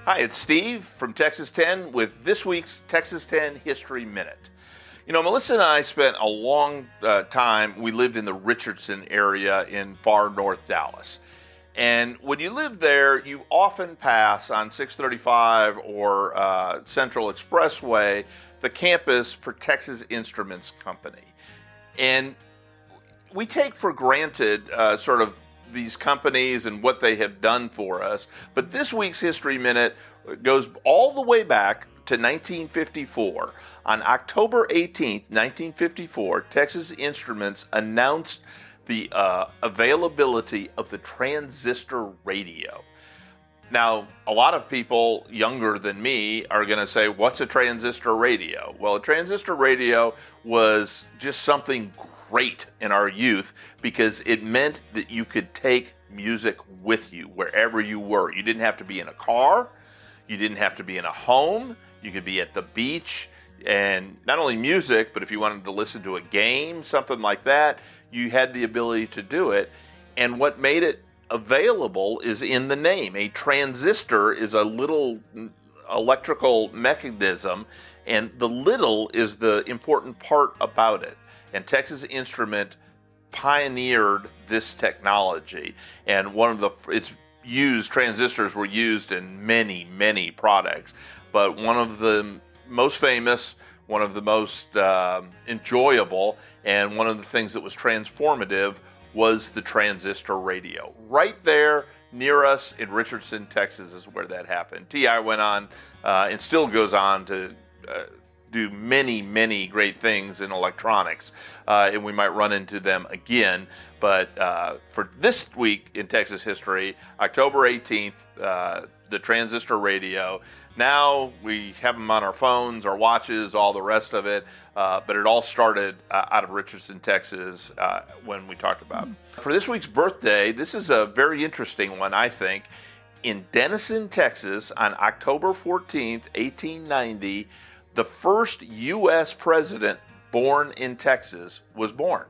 Hi, it's Steve from Texas 10 with this week's Texas 10 History Minute. You know, M'Lissa and I spent a long time, we lived in the Richardson area in far north Dallas. And when you live there, you often pass on 635 or Central Expressway, the campus for Texas Instruments Company. And we take for granted sort of these companies and what they have done for us. But this week's History Minute goes all the way back to 1954. On October 18th, 1954, Texas Instruments announced the availability of the transistor radio. Now, a lot of people younger than me are going to say, what's a transistor radio? Well, a transistor radio was just something great in our youth because it meant that you could take music with you wherever you were. You didn't have to be in a car. You didn't have to be in a home. You could be at the beach. And not only music, but if you wanted to listen to a game, something like that, you had the ability to do it. And what made it available is in the name. A transistor is a little electrical mechanism, and the little is the important part about it. And Texas Instrument pioneered this technology, and transistors were used in many, many products, but one of the most famous, one of the most enjoyable, and one of the things that was transformative was the transistor radio. Right there near us in Richardson, Texas is where that happened. TI went on and still goes on to do many, many great things in electronics, and we might run into them again. But for this week in Texas history, October 18th, the transistor radio. Now we have them on our phones, our watches, all the rest of it, but it all started out of Richardson, Texas, when we talked about it. For this week's birthday, this is a very interesting one, I think. In Denison, Texas, on October 14th, 1890, the first U.S. president born in Texas was born.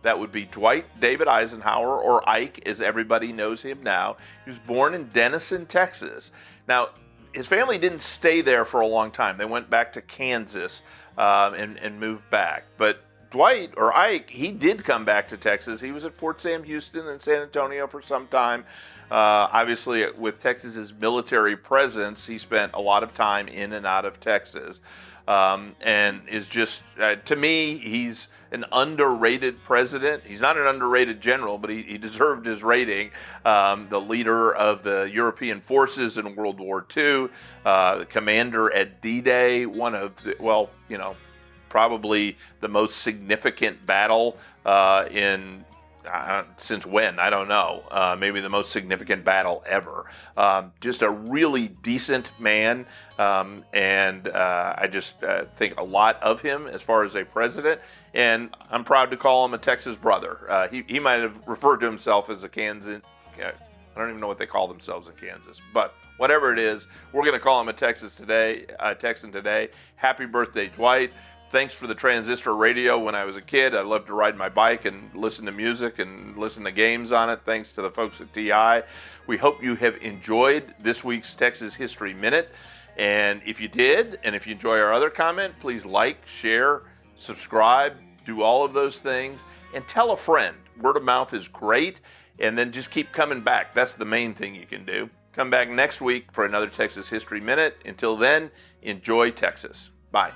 That would be Dwight David Eisenhower, or Ike, as everybody knows him now. He was born in Denison, Texas. Now, his family didn't stay there for a long time. They went back to Kansas and moved back. But Dwight, or Ike, he did come back to Texas. He was at Fort Sam Houston and San Antonio for some time. Obviously, with Texas's military presence, he spent a lot of time in and out of Texas. And is just, to me, he's an underrated president. He's not an underrated general, but he deserved his rating. The leader of the European forces in World War II, the commander at D-Day, one of the, probably the most significant battle since when? I don't know. Maybe the most significant battle ever. Just a really decent man, and I just think a lot of him as far as a president. And I'm proud to call him a Texas brother. He might have referred to himself as a Kansas. I don't even know what they call themselves in Kansas, but whatever it is, we're going to call him a Texan today. Happy birthday, Dwight. Thanks for the transistor radio. When I was a kid, I loved to ride my bike and listen to music and listen to games on it. Thanks to the folks at TI. We hope you have enjoyed this week's Texas History Minute. And if you did, and if you enjoy our other comment, please like, share, subscribe, do all of those things, and tell a friend. Word of mouth is great. And then just keep coming back. That's the main thing you can do. Come back next week for another Texas History Minute. Until then, enjoy Texas. Bye.